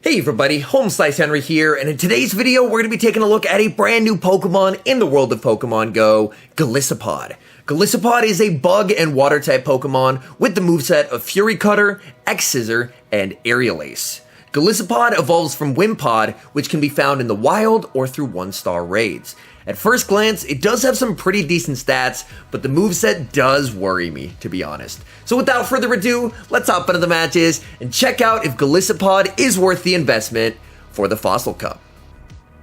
Hey everybody, HomeSliceHenry here, and in today's video we're going to be taking a look at a brand new Pokemon in the world of Pokemon Go, Golisopod. Golisopod is a bug and water type Pokemon with the moveset of Fury Cutter, X-Scissor, and Aerial Ace. Golisopod evolves from Wimpod, which can be found in the wild or through 1-star raids. At first glance, it does have some pretty decent stats, but the moveset does worry me, to be honest. So without further ado, let's hop into the matches and check out if Golisopod is worth the investment for the Fossil Cup.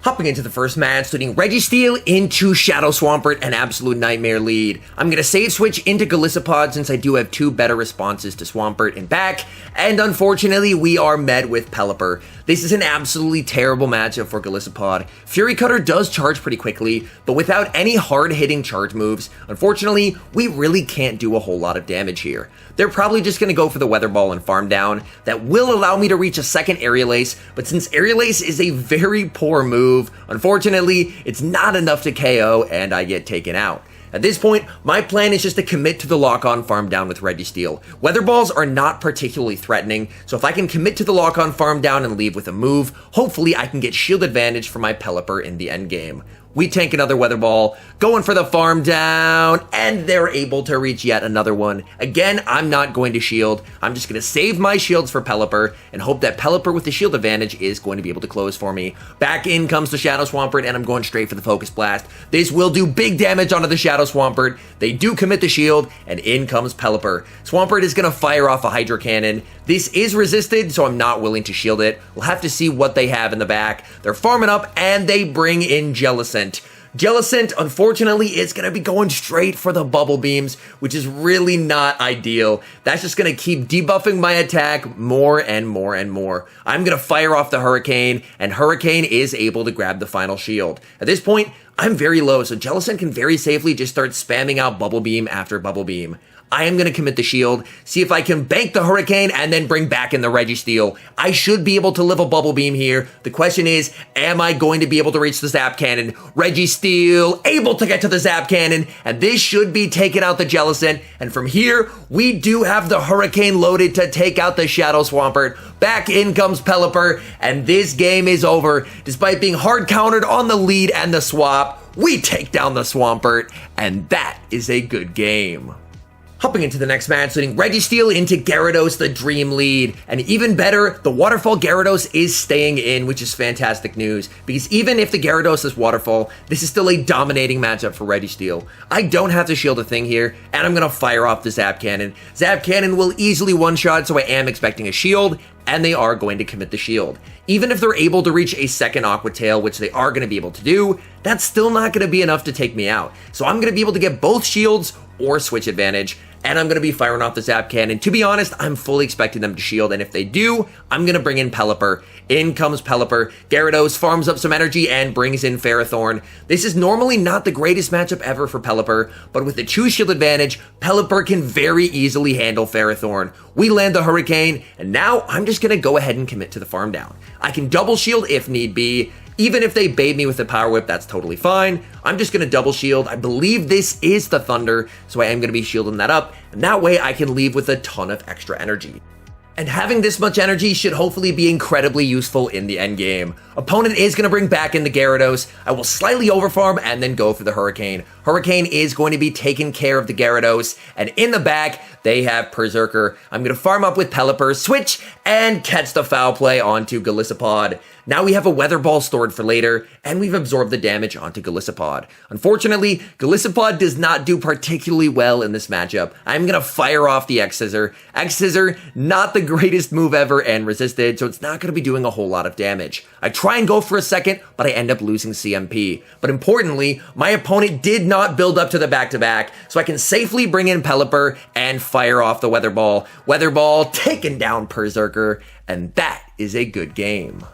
Hopping into the first match, leading Registeel into Shadow Swampert and Absolute Nightmare lead. I'm going to save switch into Golisopod since I do have two better responses to Swampert and back, and unfortunately we are met with Pelipper. This is an absolutely terrible matchup for Golisopod. Fury Cutter does charge pretty quickly, but without any hard-hitting charge moves, unfortunately, we really can't do a whole lot of damage here. They're probably just going to go for the Weather Ball and Farm Down. That will allow me to reach a second Aerial Ace, but since Aerial Ace is a very poor move, unfortunately, it's not enough to KO and I get taken out. At this point, my plan is just to commit to the lock-on Farm Down with Registeel. Weather Balls are not particularly threatening, so if I can commit to the lock-on Farm Down and leave with a move, hopefully I can get shield advantage for my Pelipper in the endgame. We tank another Weather Ball, going for the Farm Down, and they're able to reach yet another one. Again, I'm not going to shield. I'm just going to save my shields for Pelipper and hope that Pelipper with the shield advantage is going to be able to close for me. Back in comes the Shadow Swampert, and I'm going straight for the Focus Blast. This will do big damage onto the Shadow Swampert. They do commit the shield, and in comes Pelipper. Swampert is going to fire off a Hydro Cannon. This is resisted, so I'm not willing to shield it. We'll have to see what they have in the back. They're farming up, and they bring in Jellicent. Jellicent, unfortunately, is going to be going straight for the Bubble Beams, which is really not ideal. That's just going to keep debuffing my attack more and more and more. I'm going to fire off the Hurricane, and Hurricane is able to grab the final shield. At this point, I'm very low, so Jellicent can very safely just start spamming out Bubble Beam after Bubble Beam. I am going to commit the shield, see if I can bank the Hurricane, and then bring back in the Registeel. I should be able to live a Bubble Beam here. The question is, am I going to be able to reach the Zap Cannon? Registeel able to get to the Zap Cannon, and this should be taking out the Jellicent. And from here, we do have the Hurricane loaded to take out the Shadow Swampert. Back in comes Pelipper, and this game is over. Despite being hard countered on the lead and the swap, we take down the Swampert, and that is a good game. Hopping into the next match, leading Registeel into Gyarados, the Dream lead. And even better, the Waterfall Gyarados is staying in, which is fantastic news. Because even if the Gyarados is Waterfall, this is still a dominating matchup for Registeel. I don't have to shield a thing here, and I'm going to fire off the Zap Cannon. Zap Cannon will easily one-shot, so I am expecting a shield, and they are going to commit the shield. Even if they're able to reach a second Aqua Tail, which they are going to be able to do, that's still not going to be enough to take me out. So I'm going to be able to get both shields or switch advantage, and I'm going to be firing off the Zap Cannon. To be honest, I'm fully expecting them to shield, and if they do, I'm going to bring in Pelipper. In comes Pelipper. Gyarados farms up some energy and brings in Ferrothorn. This is normally not the greatest matchup ever for Pelipper, but with the 2 shield advantage, Pelipper can very easily handle Ferrothorn. We land the Hurricane, and now I'm just going to go ahead and commit to the Farm Down. I can double shield if need be. Even if they bait me with the Power Whip, that's totally fine. I'm just going to double shield. I believe this is the Thunder, so I am going to be shielding that up, and that way I can leave with a ton of extra energy. And having this much energy should hopefully be incredibly useful in the endgame. Opponent is going to bring back in the Gyarados. I will slightly overfarm and then go for the Hurricane. Hurricane is going to be taking care of the Gyarados, and in the back, they have Berserker. I'm going to farm up with Pelipper, switch, and catch the foul play onto Golisopod. Now we have a Weather Ball stored for later, and we've absorbed the damage onto Golisopod. Unfortunately, Golisopod does not do particularly well in this matchup. I'm going to fire off the X-Scissor. X-Scissor, not the greatest move ever and resisted, so it's not going to be doing a whole lot of damage. I try and go for a second, but I end up losing CMP. But importantly, my opponent did not build up to the back-to-back, so I can safely bring in Pelipper and fire off the Weather Ball. Weather Ball taking down Berserker, and that is a good game.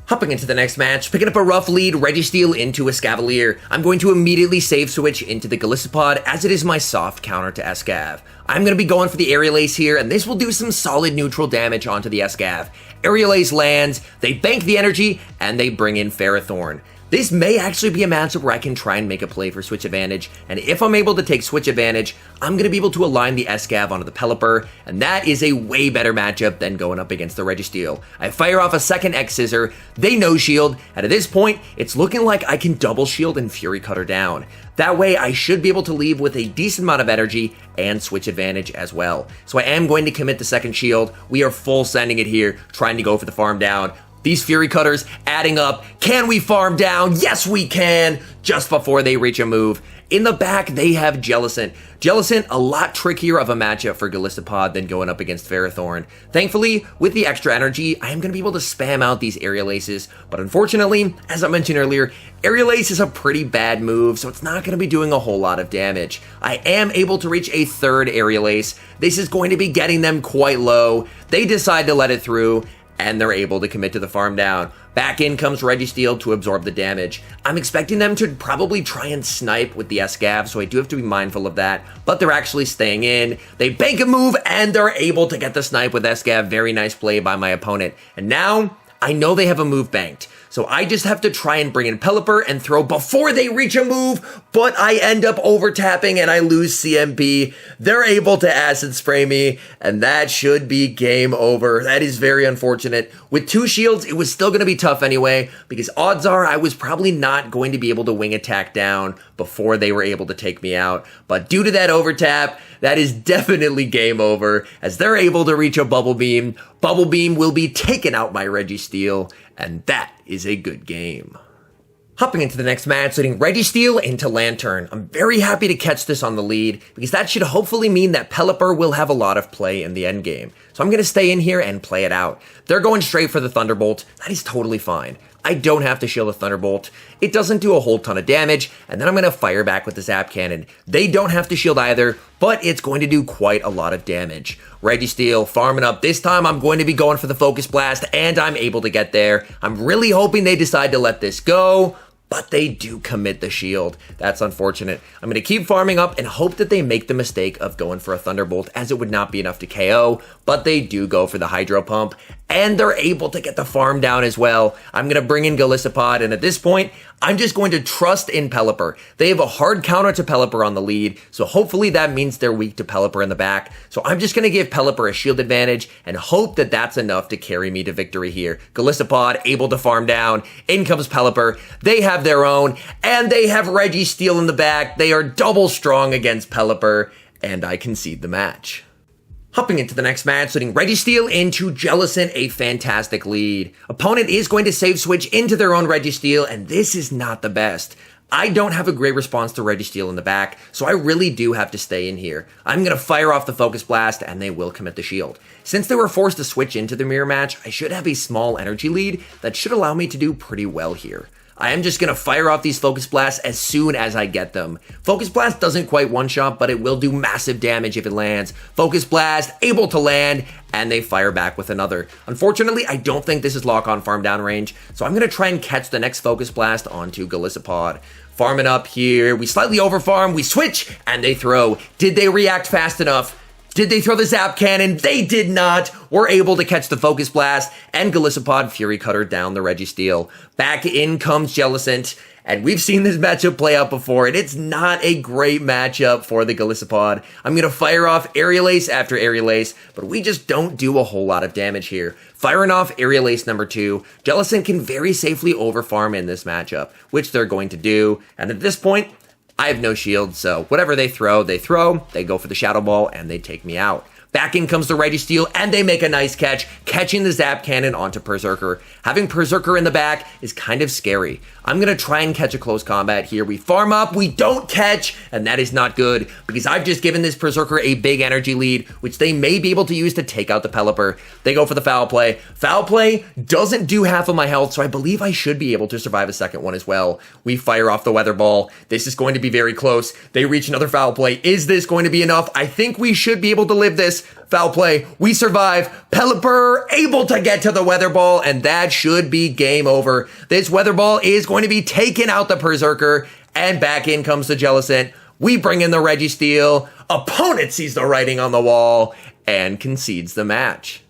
Hopping into the next match, picking up a rough lead, Registeel into Escavalier. I'm going to immediately save switch into the Golisopod as it is my soft counter to Escav. I'm going to be going for the Aerial Ace here, and this will do some solid neutral damage onto the Escav. Aerial Ace lands, they bank the energy, and they bring in Ferrothorn. This may actually be a matchup where I can try and make a play for switch advantage, and if I'm able to take switch advantage, I'm going to be able to align the Escav onto the Pelipper, and that is a way better matchup than going up against the Registeel. I fire off a second X-Scissor, they no shield, and at this point, it's looking like I can double shield and Fury Cutter down. That way, I should be able to leave with a decent amount of energy and switch advantage as well. So I am going to commit the second shield. We are full sending it here, trying to go for the farm down. These Fury Cutters adding up. Can we farm down? Yes, we can! Just before they reach a move. In the back, they have Jellicent. Jellicent, a lot trickier of a matchup for Golisopod than going up against Ferrothorn. Thankfully, with the extra energy, I am going to be able to spam out these Aerial Aces, but unfortunately, as I mentioned earlier, Aerial Ace is a pretty bad move, so it's not going to be doing a whole lot of damage. I am able to reach a third Aerial Ace. This is going to be getting them quite low. They decide to let it through, and they're able to commit to the farm down. Back in comes Registeel to absorb the damage. I'm expecting them to probably try and snipe with the Escav, so I do have to be mindful of that, but they're actually staying in. They bank a move, and they're able to get the snipe with Escav. Very nice play by my opponent. And now, I know they have a move banked, so I just have to try and bring in Pelipper and throw before they reach a move, but I end up over-tapping and I lose CMP. They're able to Acid Spray me, and that should be game over. That is very unfortunate. With 2 shields, it was still going to be tough anyway, because odds are I was probably not going to be able to wing attack down before they were able to take me out. But due to that overtap, that is definitely game over, as they're able to reach a Bubble Beam. Bubble Beam will be taken out by Registeel, and that is a good game. Hopping into the next match, letting Registeel into Lantern. I'm very happy to catch this on the lead, because that should hopefully mean that Pelipper will have a lot of play in the endgame. So I'm going to stay in here and play it out. They're going straight for the Thunderbolt. That is totally fine. I don't have to shield a Thunderbolt. It doesn't do a whole ton of damage, and then I'm going to fire back with the Zap Cannon. They don't have to shield either, but it's going to do quite a lot of damage. Registeel farming up. This time I'm going to be going for the Focus Blast, and I'm able to get there. I'm really hoping they decide to let this go, but they do commit the shield. That's unfortunate. I'm going to keep farming up and hope that they make the mistake of going for a Thunderbolt, as it would not be enough to KO, but they do go for the Hydro Pump, and they're able to get the farm down as well. I'm going to bring in Golisopod, and at this point, I'm just going to trust in Pelipper. They have a hard counter to Pelipper on the lead, so hopefully that means they're weak to Pelipper in the back. So I'm just going to give Pelipper a shield advantage and hope that that's enough to carry me to victory here. Golisopod able to farm down. In comes Pelipper. They have their own, and they have Registeel in the back. They are double strong against Pelipper, and I concede the match. Hopping into the next match, letting Registeel into Jellicent, a fantastic lead. Opponent is going to save switch into their own Registeel, and this is not the best. I don't have a great response to Registeel in the back, so I really do have to stay in here. I'm going to fire off the Focus Blast, and they will commit the shield. Since they were forced to switch into the mirror match, I should have a small energy lead that should allow me to do pretty well here. I am just going to fire off these Focus Blasts as soon as I get them. Focus Blast doesn't quite one-shot, but it will do massive damage if it lands. Focus Blast, able to land, and they fire back with another. Unfortunately, I don't think this is lock-on farm down range, so I'm going to try and catch the next Focus Blast onto Golisopod. Farming up here, we slightly overfarm, we switch, and they throw. Did they react fast enough? Did they throw the Zap Cannon? They did not. We're able to catch the Focus Blast, and Golisopod Fury Cutter down the Registeel. Back in comes Jellicent, and we've seen this matchup play out before, and it's not a great matchup for the Golisopod. I'm going to fire off Aerial Ace after Aerial Ace, but we just don't do a whole lot of damage here. Firing off Aerial Ace number 2, Jellicent can very safely overfarm in this matchup, which they're going to do, and at this point, I have no shield, so whatever they throw, they go for the Shadow Ball, and they take me out. Back in comes the Registeel, and they make a nice catch, catching the Zap Cannon onto Berserker. Having Berserker in the back is kind of scary. I'm going to try and catch a close combat here. We farm up, we don't catch, and that is not good, because I've just given this Berserker a big energy lead, which they may be able to use to take out the Pelipper. They go for the Foul Play. Foul Play doesn't do half of my health, so I believe I should be able to survive a second one as well. We fire off the Weather Ball. This is going to be very close. They reach another Foul Play. Is this going to be enough? I think we should be able to live this. Foul Play. We survive. Pelipper able to get to the Weather Ball, and that should be game over. This Weather Ball is going to be taking out the Berserker, and back in comes the Jellicent. We bring in the Registeel. Opponent sees the writing on the wall and concedes the match.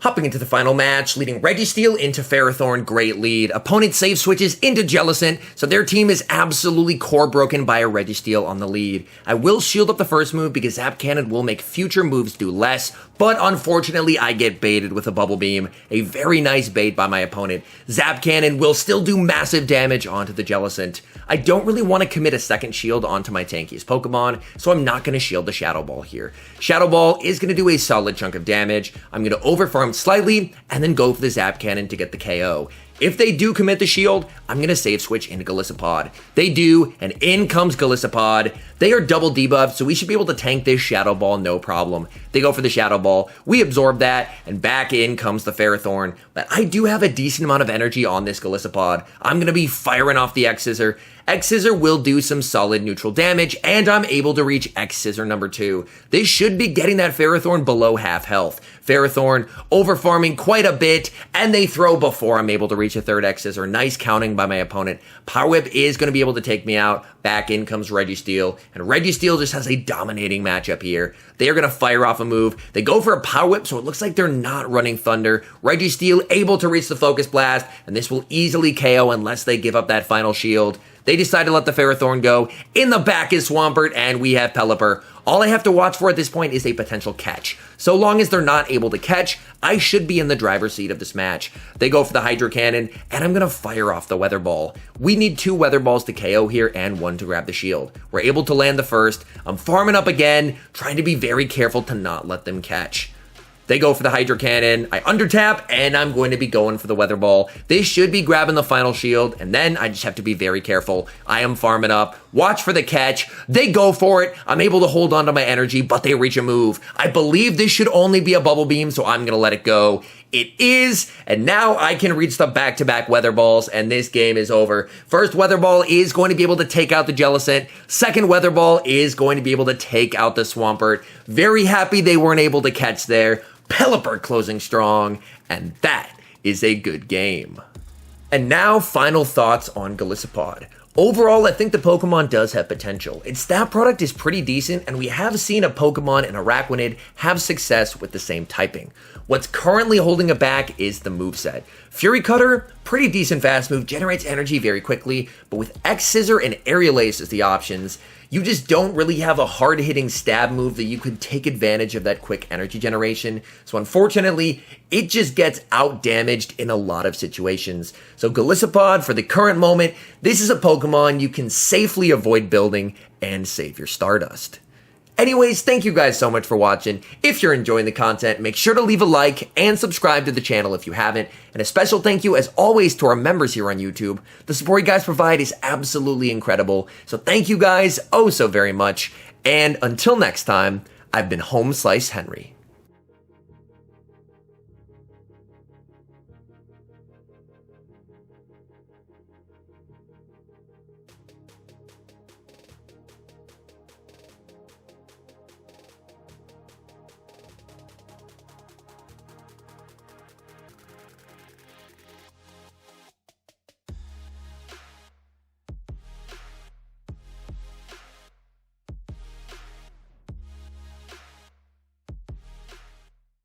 Hopping into the final match, leading Registeel into Ferrothorn, great lead. Opponent save switches into Jellicent, so their team is absolutely core broken by a Registeel on the lead. I will shield up the first move because Zap Cannon will make future moves do less, but unfortunately I get baited with a Bubble Beam. A very nice bait by my opponent. Zap Cannon will still do massive damage onto the Jellicent. I don't really want to commit a second shield onto my tankiest Pokemon, so I'm not going to shield the Shadow Ball here. Shadow Ball is going to do a solid chunk of damage. I'm going to overfarm slightly, and then go for the Zap Cannon to get the KO. If they do commit the shield, I'm going to save switch into Golisopod. They do, and in comes Golisopod. They are double debuffed, so we should be able to tank this Shadow Ball no problem. They go for the Shadow Ball, we absorb that, and back in comes the Ferrothorn. But I do have a decent amount of energy on this Golisopod. I'm going to be firing off the X-Scissor. X-Scissor will do some solid neutral damage, and I'm able to reach X-Scissor number 2. This should be getting that Ferrothorn below half health. Ferrothorn over-farming quite a bit, and they throw before I'm able to reach a third X-Scissor. Nice counting by my opponent. Power Whip is going to be able to take me out. Back in comes Registeel, and Registeel just has a dominating matchup here. They are going to fire off a move. They go for a Power Whip, so it looks like they're not running Thunder. Registeel able to reach the Focus Blast, and this will easily KO unless they give up that final shield. They decide to let the Ferrothorn go. In the back is Swampert, and we have Pelipper. All I have to watch for at this point is a potential catch. So long as they're not able to catch, I should be in the driver's seat of this match. They go for the Hydro Cannon, and I'm going to fire off the Weather Ball. We need 2 Weather Balls to KO here and 1 to grab the shield. We're able to land the first. I'm farming up again, trying to be very careful to not let them catch. They go for the Hydro Cannon, I undertap, and I'm going to be going for the Weather Ball. They should be grabbing the final shield, and then I just have to be very careful. I am farming up, watch for the catch, they go for it, I'm able to hold on to my energy, but they reach a move. I believe this should only be a Bubble Beam, so I'm going to let it go. It is, and now I can reach the back-to-back Weather Balls, and this game is over. First Weather Ball is going to be able to take out the Jellicent. Second Weather Ball is going to be able to take out the Swampert. Very happy they weren't able to catch there. Pelipper closing strong, and that is a good game. And now, final thoughts on Golisopod. Overall, I think the Pokemon does have potential. Its stat product is pretty decent, and we have seen a Pokemon and Araquanid have success with the same typing. What's currently holding it back is the moveset. Fury Cutter, pretty decent fast move, generates energy very quickly, but with X-Scissor and Aerial Ace as the options, you just don't really have a hard-hitting stab move that you could take advantage of that quick energy generation. So unfortunately, it just gets out-damaged in a lot of situations. So Golisopod, for the current moment, this is a Pokemon you can safely avoid building and save your Stardust. Anyways, thank you guys so much for watching. If you're enjoying the content, make sure to leave a like and subscribe to the channel if you haven't. And a special thank you, as always, to our members here on YouTube. The support you guys provide is absolutely incredible. So thank you guys oh so very much. And until next time, I've been HomeSliceHenry.